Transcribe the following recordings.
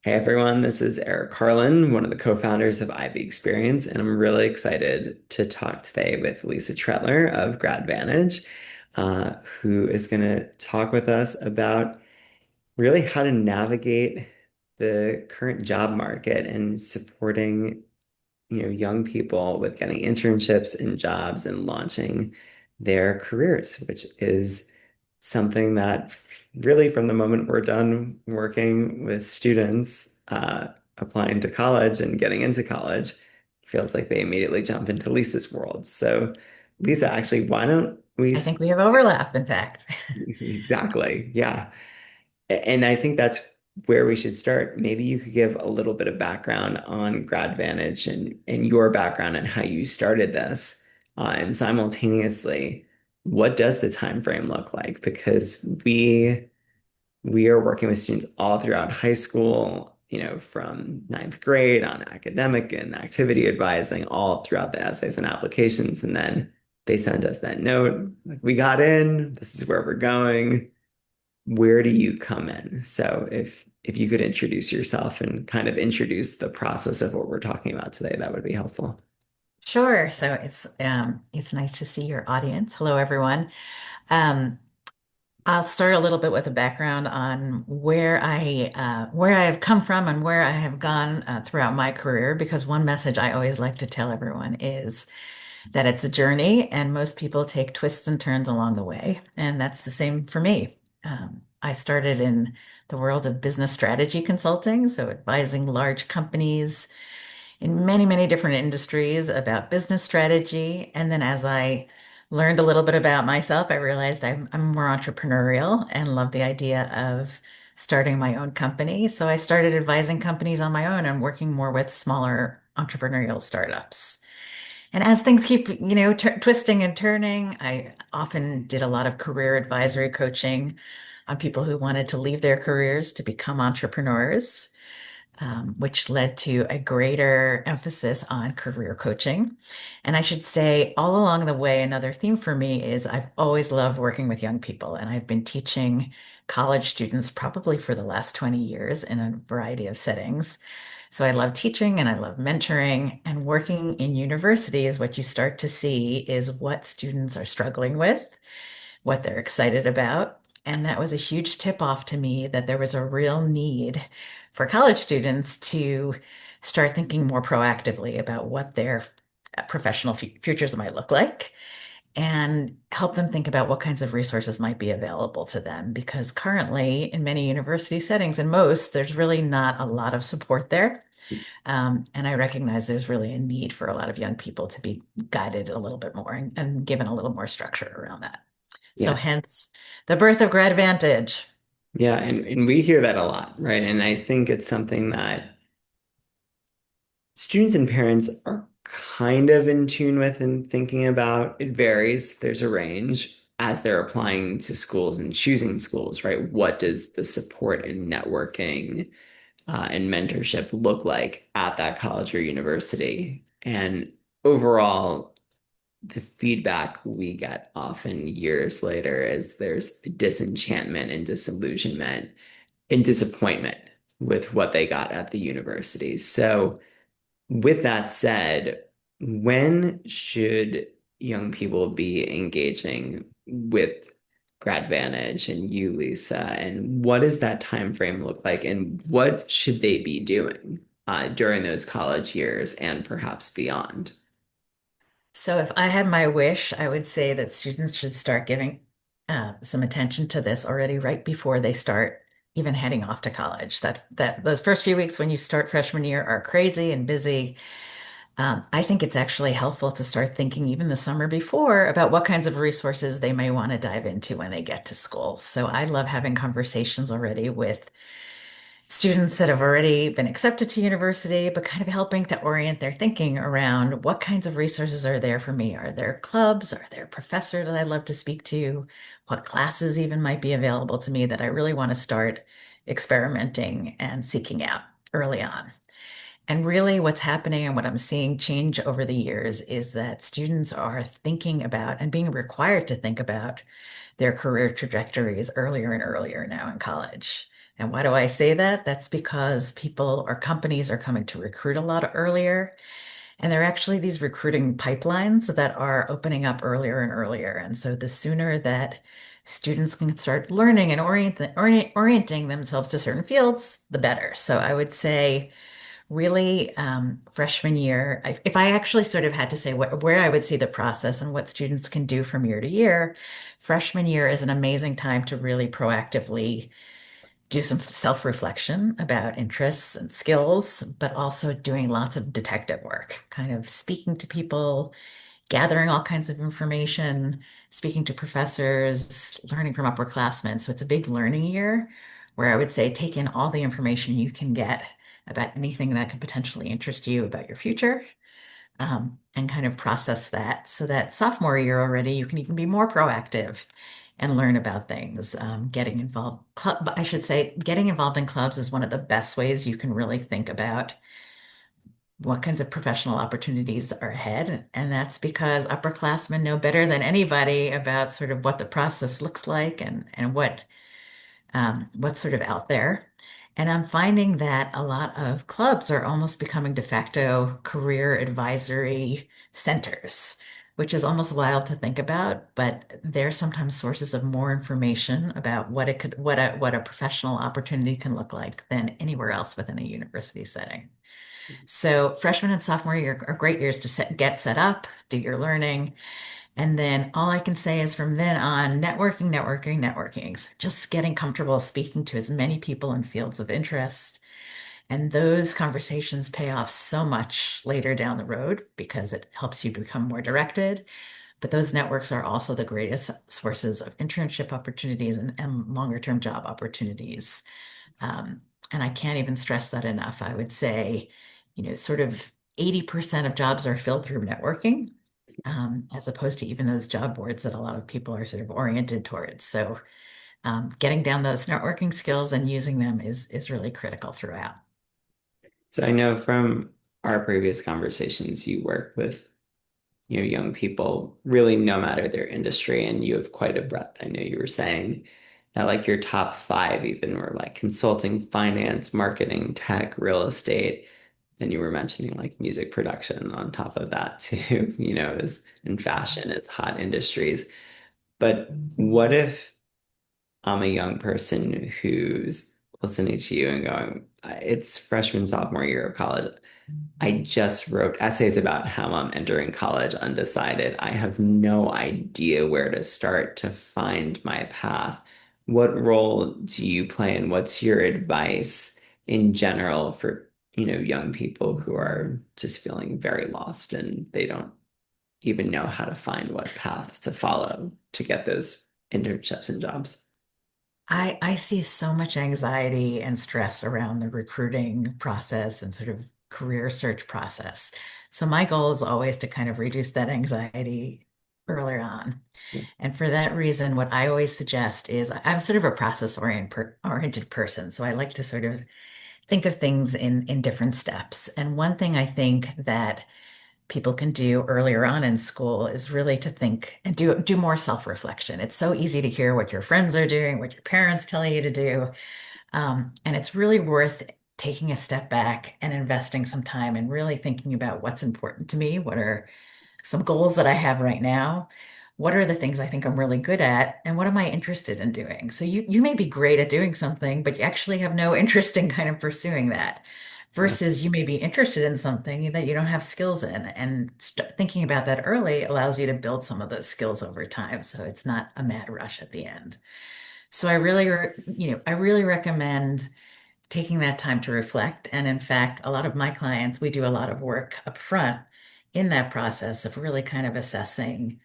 Hey everyone, this is Eric Carlin, one of the co-founders of IB Experience, and I'm really excited to talk today with Lisa Tretler of Gradvantage, who is going to talk with us about really how to navigate the current job market and supporting, young people with getting internships and jobs and launching their careers, which is something that really from the moment we're done working with students applying to college and getting into college, feels like they immediately jump into Lisa's world. So, Lisa, actually, why don't we I think we have overlap, in fact. exactly, yeah. And I think that's where we should start. Maybe you could give a little bit of background on Gradvantage and your background and how you started this. And simultaneously, what does the time frame look like? Because we are working with students all throughout high school, from ninth grade on academic and activity advising, all throughout the essays and applications. And then they send us that note, like, we got in, this is where we're going. Where do you come in? So if you could introduce yourself and kind of introduce the process of what we're talking about today, that would be helpful. Sure. So it's nice to see your audience. Hello, everyone. Um, I'll start a little bit with a background on where I have come from and where I have gone throughout my career, because one message I always like to tell everyone is that it's a journey, and most people take twists and turns along the way, and that's the same for me. I started in the world of business strategy consulting, so advising large companies in many, many different industries about business strategy. And then as I learned a little bit about myself, I realized I'm more entrepreneurial and love the idea of starting my own company. So I started advising companies on my own and working more with smaller entrepreneurial startups. And as things keep, twisting and turning, I often did a lot of career advisory coaching on people who wanted to leave their careers to become entrepreneurs, which led to a greater emphasis on career coaching. And I should say, all along the way, another theme for me is I've always loved working with young people, and I've been teaching college students probably for the last 20 years in a variety of settings. So I love teaching and I love mentoring, and working in universities. What you start to see is what students are struggling with, what they're excited about. And that was a huge tip off to me that there was a real need for college students to start thinking more proactively about what their professional futures might look like, and help them think about what kinds of resources might be available to them. Because currently, in many university settings, and most, there's really not a lot of support there. And I recognize there's really a need for a lot of young people to be guided a little bit more and given a little more structure around that. So Yeah. hence the birth of Gradvantage. Yeah, and we hear that a lot, right? And I think it's something that students and parents are kind of in tune with and thinking about. It varies. There's a range as they're applying to schools and choosing schools, right? What does the support and networking and mentorship look like at that college or university? And overall, the feedback we get often years later is there's disenchantment and disillusionment and disappointment with what they got at the university. So, with that said, when should young people be engaging with Gradvantage and you, Lisa? And what does that time frame look like? And what should they be doing during those college years and perhaps beyond? So if I had my wish, I would say that students should start giving some attention to this already right before they start even heading off to college. That those first few weeks when you start freshman year are crazy and busy. I think it's actually helpful to start thinking even the summer before about what kinds of resources they may want to dive into when they get to school. So I love having conversations already with students that have already been accepted to university, but kind of helping to orient their thinking around what kinds of resources are there for me. Are there clubs? Are there professors that I'd love to speak to? What classes even might be available to me that I really want to start experimenting and seeking out early on? And really, what's happening and what I'm seeing change over the years is that students are thinking about and being required to think about their career trajectories earlier and earlier now in college. And why do I say that? That's because people or companies are coming to recruit a lot earlier. And there are actually these recruiting pipelines that are opening up earlier and earlier. And so the sooner that students can start learning and orienting themselves to certain fields, the better. So I would say really freshman year, if I actually sort of had to say where I would see the process and what students can do from year to year, freshman year is an amazing time to really proactively do some self-reflection about interests and skills, but also doing lots of detective work, kind of speaking to people, gathering all kinds of information, speaking to professors, learning from upperclassmen. So it's a big learning year where I would say take in all the information you can get about anything that could potentially interest you about your future, and kind of process that so that sophomore year already you can even be more proactive and learn about things. Getting involved, I should say, getting involved in clubs is one of the best ways you can really think about what kinds of professional opportunities are ahead. And that's because upperclassmen know better than anybody about sort of what the process looks like and what's sort of out there. And I'm finding that a lot of clubs are almost becoming de facto career advisory centers, which is almost wild to think about, but they're sometimes sources of more information about what a professional opportunity can look like than anywhere else within a university setting. So freshman and sophomore year are great years to get set up, do your learning. And then all I can say is from then on, networking, networking, networking. So just getting comfortable speaking to as many people in fields of interest. And those conversations pay off so much later down the road because it helps you become more directed. But those networks are also the greatest sources of internship opportunities and longer term job opportunities. Um, and I can't even stress that enough. I would say, sort of 80% of jobs are filled through networking, as opposed to even those job boards that a lot of people are sort of oriented towards. So, getting down those networking skills and using them is really critical throughout. So I know from our previous conversations, you work with, young people really no matter their industry, and you have quite a breadth. I know you were saying that like your top five even were like consulting, finance, marketing, tech, real estate. Then you were mentioning like music production on top of that too, as in fashion as hot industries. But what if I'm a young person who's listening to you and going, it's freshman, sophomore year of college. I just wrote essays about how I'm entering college undecided. I have no idea where to start to find my path. What role do you play and what's your advice in general for, young people who are just feeling very lost and they don't even know how to find what paths to follow to get those internships and jobs? I see so much anxiety and stress around the recruiting process and sort of career search process. So my goal is always to kind of reduce that anxiety earlier on. Yeah. And for that reason, what I always suggest is I'm sort of a oriented person. So I like to sort of think of things in different steps. And one thing I think that people can do earlier on in school is really to think and do more self-reflection. It's so easy to hear what your friends are doing, what your parents tell you to do. And it's really worth taking a step back and investing some time and really thinking about what's important to me. What are some goals that I have right now? What are the things I think I'm really good at? And what am I interested in doing? So you may be great at doing something, but you actually have no interest in kind of pursuing that. Yeah. Versus you may be interested in something that you don't have skills in. And thinking about that early allows you to build some of those skills over time. So it's not a mad rush at the end. So I really recommend taking that time to reflect. And in fact, a lot of my clients, we do a lot of work up front in that process of really kind of assessing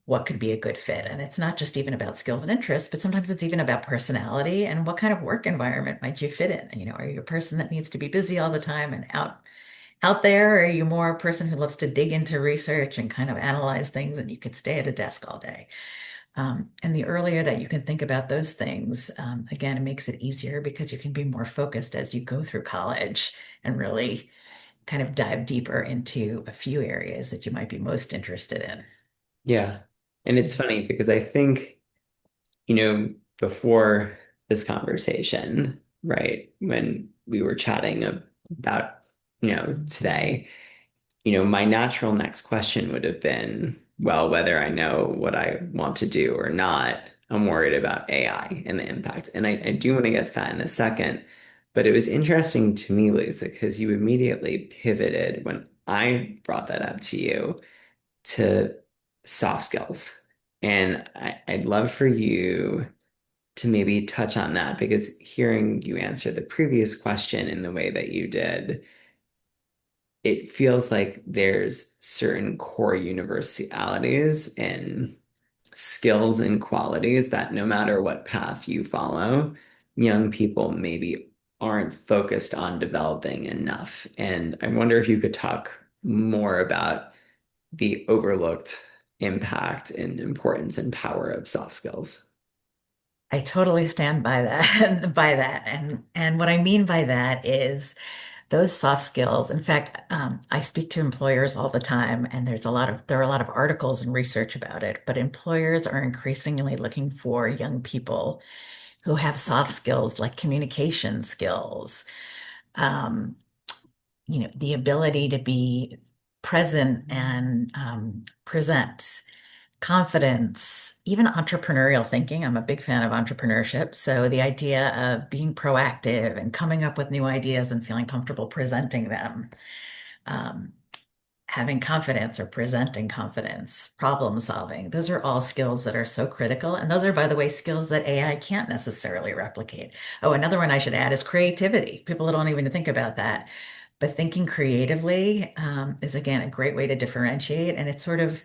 what could be a good fit. And it's not just even about skills and interests, but sometimes it's even about personality and what kind of work environment might you fit in. Are you a person that needs to be busy all the time and out there? Or are you more a person who loves to dig into research and kind of analyze things and you could stay at a desk all day? And the earlier that you can think about those things, again, it makes it easier because you can be more focused as you go through college and really kind of dive deeper into a few areas that you might be most interested in. Yeah. And it's Mhm. funny because I think, before this conversation, right? When we were chatting about, today, my natural next question would have been, well, whether I know what I want to do or not, I'm worried about AI and the impact. And I do want to get to that in a second. But it was interesting to me, Lisa, because you immediately pivoted when I brought that up to you to soft skills. And I'd love for you to maybe touch on that because hearing you answer the previous question in the way that you did, it feels like there's certain core universalities and skills and qualities that no matter what path you follow, young people maybe aren't focused on developing enough. And I wonder if you could talk more about the overlooked impact and importance and power of soft skills. I totally stand by that, by that. And what I mean by that is those soft skills. In fact, I speak to employers all the time, and there are a lot of articles and research about it, but employers are increasingly looking for young people who have soft skills like communication skills, um, the ability to be present and present, confidence, even entrepreneurial thinking. I'm a big fan of entrepreneurship. So the idea of being proactive and coming up with new ideas and feeling comfortable presenting them, um, having confidence or presenting confidence, problem solving, those are all skills that are so critical. And those are, by the way, skills that AI can't necessarily replicate. Oh, another one I should add is creativity. People don't even think about that. But thinking creatively is, again, a great way to differentiate. And it's sort of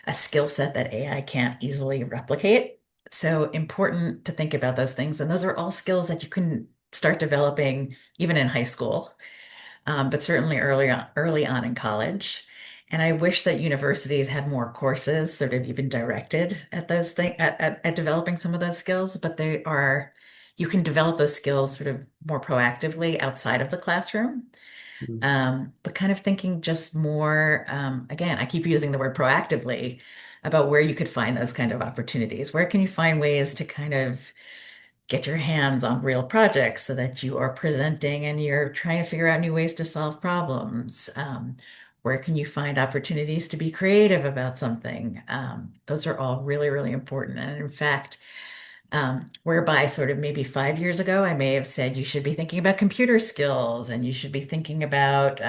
a skill set that AI can't easily replicate. So important to think about those things. And those are all skills that you can start developing even in high school, but certainly early on in college. And I wish that universities had more courses sort of even directed at those things, at developing some of those skills, but you can develop those skills sort of more proactively outside of the classroom. Mm. But kind of thinking just more, again, I keep using the word proactively about where you could find those kind of opportunities. Where can you find ways to kind of get your hands on real projects so that you are presenting and you're trying to figure out new ways to solve problems? Where can you find opportunities to be creative about something? Those are all really, really important. And in fact, whereby sort of maybe 5 years ago, I may have said you should be thinking about computer skills and you should be thinking about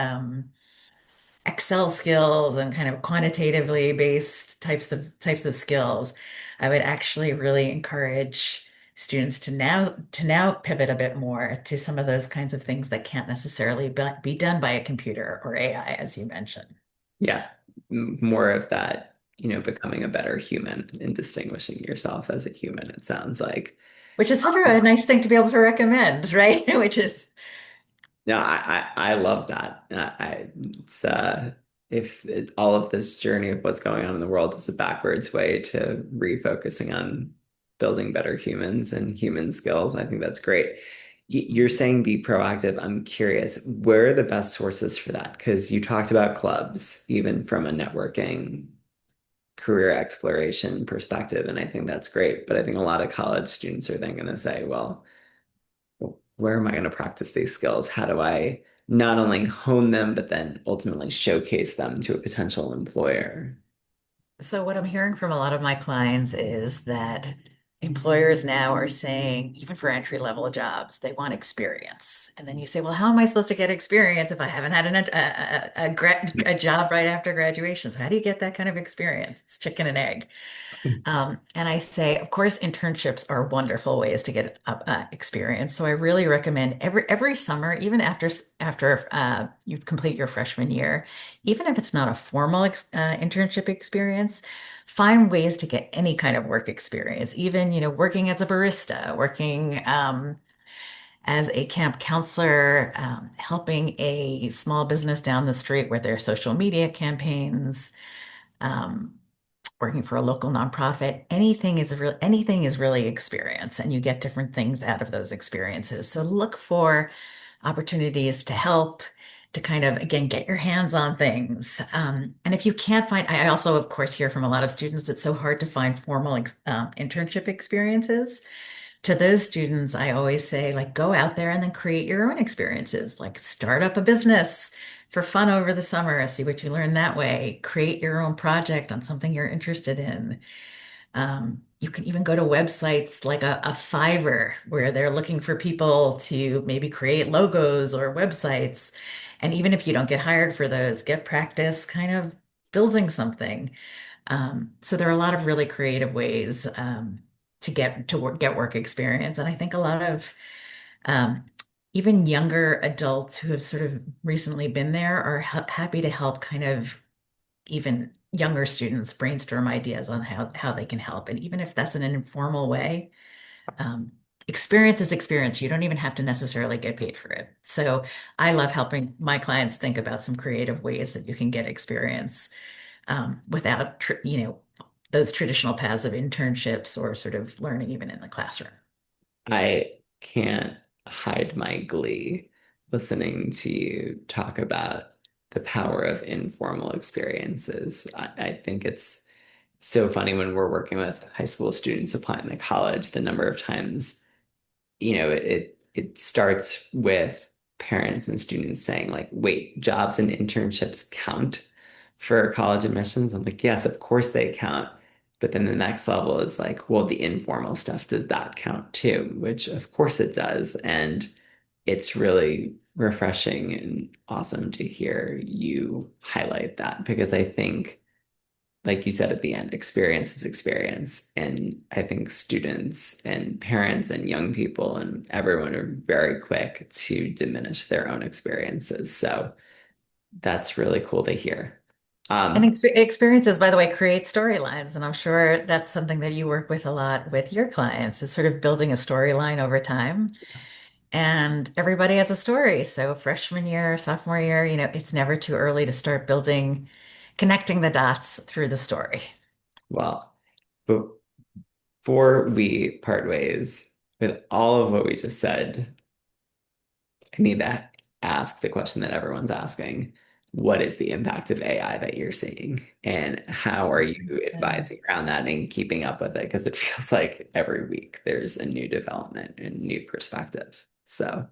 Excel skills and kind of quantitatively based types of skills. I would actually really encourage students to now pivot a bit more to some of those kinds of things that can't necessarily be done by a computer or AI, as you mentioned. Yeah, more of that, becoming a better human and distinguishing yourself as a human, it sounds like. Which is sort of a nice thing to be able to recommend, right? Which is No, I love that. It's if all of this journey of what's going on in the world is a backwards way to refocusing on building better humans and human skills, I think that's great. You're saying be proactive. I'm curious, where are the best sources for that? Because you talked about clubs, even from a networking career exploration perspective, and I think that's great. But I think a lot of college students are then going to say, well, where am I going to practice these skills? How do I not only hone them, but then ultimately showcase them to a potential employer? so what I'm hearing from a lot of my clients is that employers now are saying, even for entry level jobs, they want experience. And then you say, well, how am I supposed to get experience if I haven't had a job right after graduation? So how do you get that kind of experience? It's chicken and egg. And I say, of course, internships are wonderful ways to get experience. So I really recommend every summer, even after you complete your freshman year, even if it's not a formal internship experience, find ways to get any kind of work experience. Even working as a barista, working as a camp counselor, helping a small business down the street with their social media campaigns. Um, Working for a local nonprofit, anything is really experience, and you get different things out of those experiences. So look for opportunities to help, to kind of again get your hands on things. And if you can't find, I also of course hear from a lot of students it's so hard to find formal internship experiences. to those students, I always say, like, go out there and then create your own experiences. Like, start up a business for fun over the summer, see what you learn that way. Create your own project on something you're interested in. You can even go to websites like a Fiverr where they're looking for people to maybe create logos or websites. And even if you don't get hired for those, get practice kind of building something. So there are a lot of really creative ways to get work experience, and I think a lot of um, even younger adults who have sort of recently been there are happy to help kind of even younger students brainstorm ideas on how they can help, and even if that's in an informal way. Um, Experience is experience. You don't even have to necessarily get paid for it. So I love helping my clients think about some creative ways that you can get experience without, those traditional paths of internships or sort of learning even in the classroom. I can't hide my glee listening to you talk about the power of informal experiences. I think it's so funny when we're working with high school students applying to college, the number of times it starts with parents and students saying like, wait, jobs and internships count for college admissions? I'm like, yes, of course they count. But then the next level is like, well, the informal stuff, does that count too? Which of course it does. And it's really refreshing and awesome to hear you highlight that because I think like you said at the end, experience is experience. And I think students and parents and young people and everyone are very quick to diminish their own experiences. So that's really cool to hear. And Um, experiences, by the way, create storylines. And I'm sure that's something that you work with a lot with your clients, is sort of building a storyline over time. And everybody has a story. So freshman year, sophomore year, it's never too early to start connecting the dots through the story. well, before we part ways with all of what we just said, I need to ask the question that everyone's asking. What is the impact of AI that you're seeing? And how are you advising around that and keeping up with it? Because it feels like every week there's a new development and new perspective. So,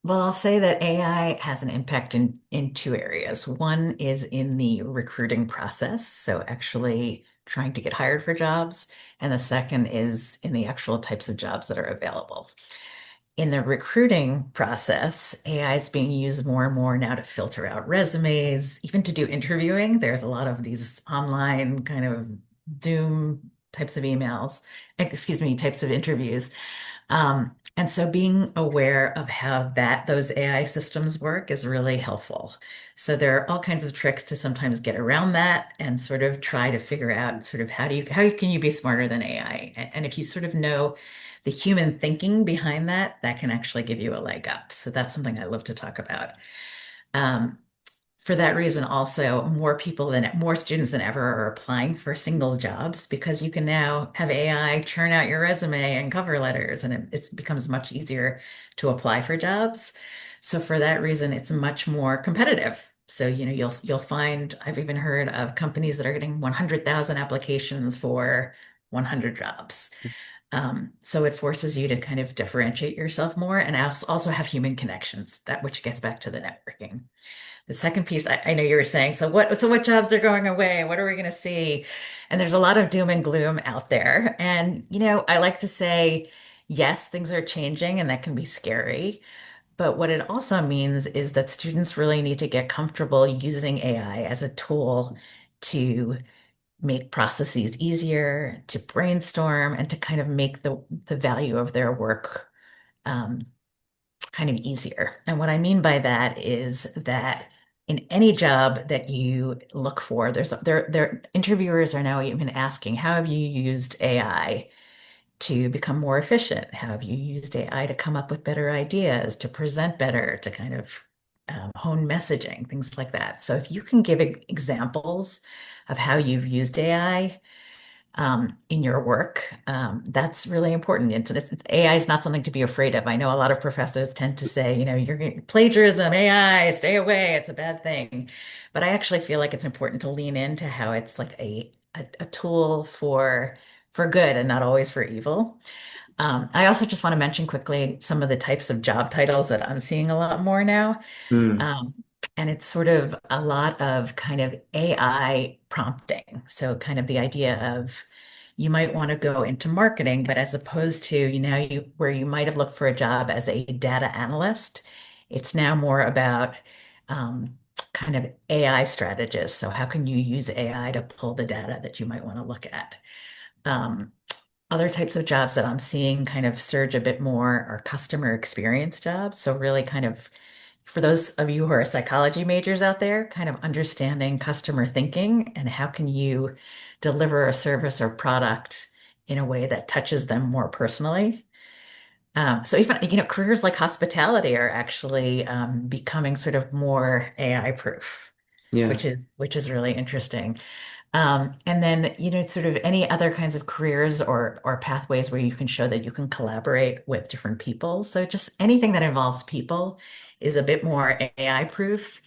Well, I'll say that AI has an impact in two areas. One is in the recruiting process, so actually trying to get hired for jobs, and the second is in the actual types of jobs that are available. In the recruiting process, AI is being used more and more now to filter out resumes, even to do interviewing. There's a lot of these online kind of Zoom types of emails, excuse me, types of interviews. And so being aware of how those AI systems work is really helpful. So there are all kinds of tricks to sometimes get around that and sort of try to figure out sort of how can you be smarter than AI? And if you sort of know the human thinking behind that, that can actually give you a leg up. So that's something I love to talk about. Um, for that reason, also more students than ever are applying for single jobs because you can now have AI churn out your resume and cover letters, and it becomes much easier to apply for jobs. So for that reason, it's much more competitive. So, you'll find I've even heard of companies that are getting 100,000 applications for 100 jobs. So it forces you to kind of differentiate yourself more and also have human connections, that which gets back to the networking. The second piece, I know you were saying, so what jobs are going away? What are we going to see? And there's a lot of doom and gloom out there. And, I like to say, yes, things are changing and that can be scary. But what it also means is that students really need to get comfortable using AI as a tool to make processes easier, to brainstorm, and to kind of make the value of their work um, kind of easier. And what I mean by that is that in any job that you look for, there interviewers are now even asking, how have you used AI to become more efficient? How have you used AI to come up with better ideas, to present better, to kind of hone messaging, things like that. So if you can give examples of how you've used AI in your work. That's really important. AI is not something to be afraid of. I know a lot of professors tend to say, you're getting plagiarism, AI, stay away, it's a bad thing. But I actually feel like it's important to lean into how it's like a tool for good and not always for evil. I also just want to mention quickly some of the types of job titles that I'm seeing a lot more now. Mm, Um, and it's sort of a lot of kind of AI prompting. So kind of the idea of you might want to go into marketing, but as opposed to, where you might have looked for a job as a data analyst, it's now more about kind of AI strategists. So how can you use AI to pull the data that you might want to look at? Um, Other types of jobs that I'm seeing kind of surge a bit more are customer experience jobs. So really kind of for those of you who are psychology majors out there, kind of understanding customer thinking and how can you deliver a service or product in a way that touches them more personally. So even, careers like hospitality are actually becoming sort of more AI proof, yeah. which is really interesting. And then, sort of any other kinds of careers or pathways where you can show that you can collaborate with different people. So just anything that involves people is a bit more AI proof.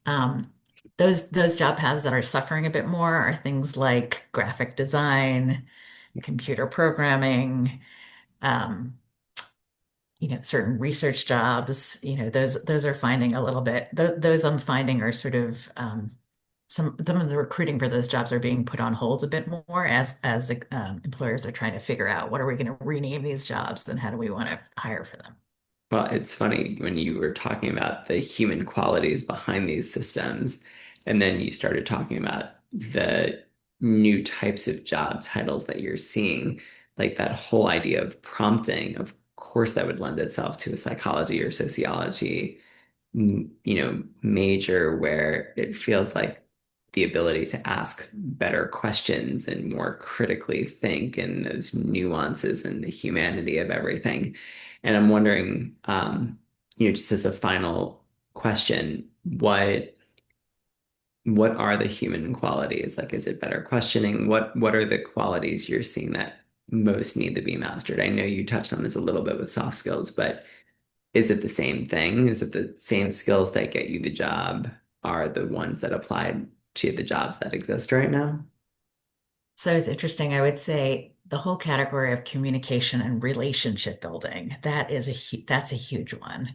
Um, those job paths that are suffering a bit more are things like graphic design, computer programming, um, certain research jobs, those are finding a little bit, those I'm finding are sort of some of the recruiting for those jobs are being put on hold a bit more as employers are trying to figure out what are we going to rename these jobs and how do we want to hire for them. Well, it's funny when you were talking about the human qualities behind these systems, and then you started talking about the new types of job titles that you're seeing, like that whole idea of prompting. Of course, that would lend itself to a psychology or sociology major where it feels like the ability to ask better questions and more critically think and those nuances and the humanity of everything. And I'm wondering, just as a final question, what are the human qualities? Like, is it better questioning? What are the qualities you're seeing that most need to be mastered? I know you touched on this a little bit with soft skills, but is it the same thing? Is it the same skills that get you the job are the ones that apply to the jobs that exist right now? So it's interesting. I would say the whole category of communication and relationship building, that's a huge one.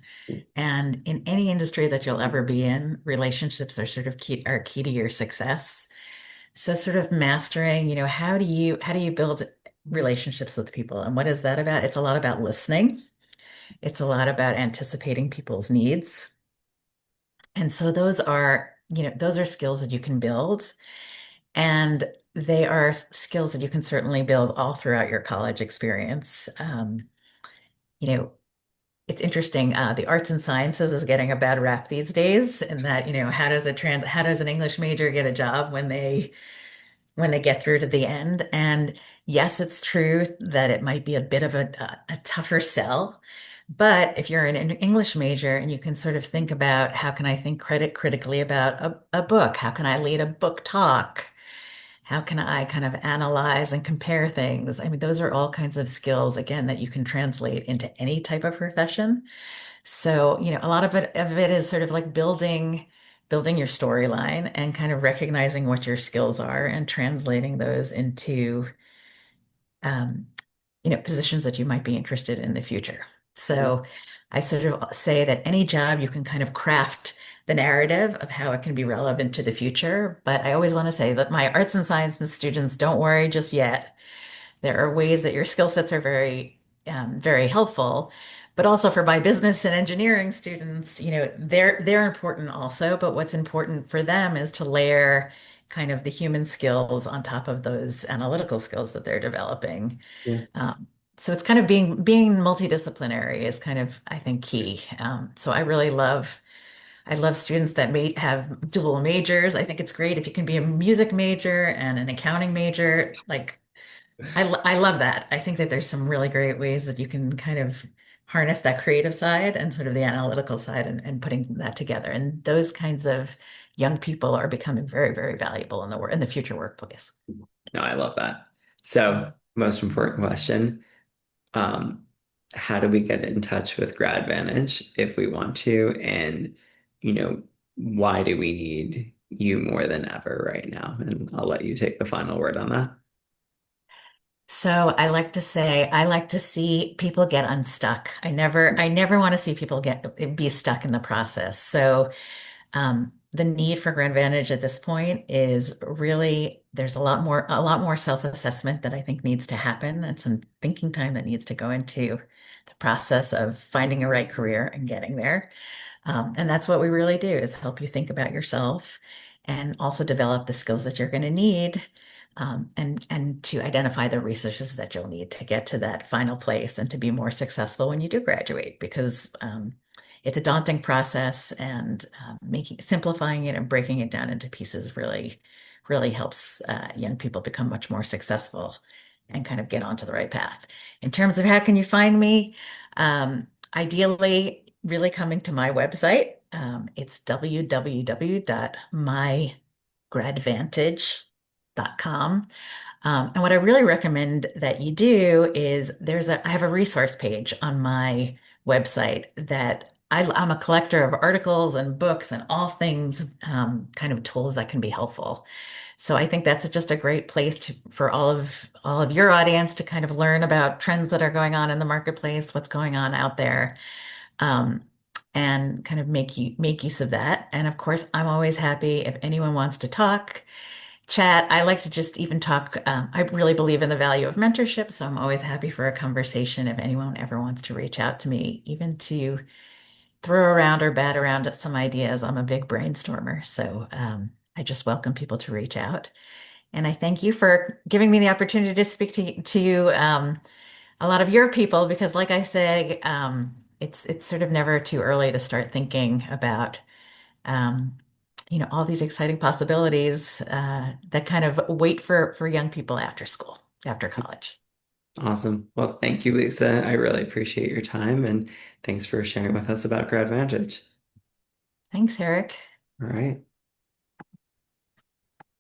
And in any industry that you'll ever be in, relationships are sort of key to your success. So sort of mastering, how do you build relationships with people? And what is that about? It's a lot about listening. It's a lot about anticipating people's needs. And so those are skills that you can build. And they are skills that you can certainly build all throughout your college experience. You know, it's interesting. The arts and sciences is getting a bad rap these days, in that, how does an English major get a job when they get through to the end? And yes, it's true that it might be a bit of a tougher sell. But if you're an English major and you can sort of think about how can I think critically about a book? How can I lead a book talk? How can I kind of analyze and compare things? I mean, those are all kinds of skills, again, that you can translate into any type of profession. So, a lot of it is sort of like building your storyline and kind of recognizing what your skills are and translating those into um, positions that you might be interested in the future. Yeah. So I sort of say that any job you can kind of craft the narrative of how it can be relevant to the future. But I always want to say that my arts and sciences students, don't worry just yet. There are ways that your skill sets are very helpful. But also for my business and engineering students, they're important also. But what's important for them is to layer kind of the human skills on top of those analytical skills that they're developing. Yeah. Um, so it's kind of being multidisciplinary is kind of, I think, key. So I love students that may have dual majors. I think it's great if you can be a music major and an accounting major. Like I love that. I think that there's some really great ways that you can kind of harness that creative side and sort of the analytical side and putting that together. And those kinds of young people are becoming very, very valuable in the future workplace. No, I love that. So, Mhm. most important question, um, how do we get in touch with Gradvantage if we want to? And, you know, why do we need you more than ever right now? And I'll let you take the final word on that. So I like to say I like to see people get unstuck. I never want to see people be stuck in the process. So the need for Gradvantage at this point is really there's a lot more self-assessment that I think needs to happen and some thinking time that needs to go into the process of finding a right career and getting there. And that's what we really do is help you think about yourself and also develop the skills that you're going to need and to identify the resources that you'll need to get to that final place and to be more successful when you do graduate because it's a daunting process and making simplifying it and breaking it down into pieces really helps young people become much more successful and kind of get onto the right path. In terms of how can you find me, ideally, really coming to my website. It's www.mygradvantage.com. And what I really recommend that you do is I have a resource page on my website that I'm a collector of articles and books and all things kind of tools that can be helpful. So I think that's just a great place for all of your audience to kind of learn about trends that are going on in the marketplace, what's going on out there, um, and kind of make use of that. And of course, I'm always happy if anyone wants to talk, chat. I like to just even talk. I really believe in the value of mentorship, so I'm always happy for a conversation if anyone ever wants to reach out to me, even to throw around or bat around some ideas. I'm a big brainstormer, so I just welcome people to reach out. And I thank you for giving me the opportunity to speak to you. A lot of your people because like I say, it's sort of never too early to start thinking about um, all these exciting possibilities that kind of wait for young people after school, after college. Awesome. Well, thank you, Lisa. I really appreciate your time and thanks for sharing with us about Gradvantage. Thanks, Eric. All right.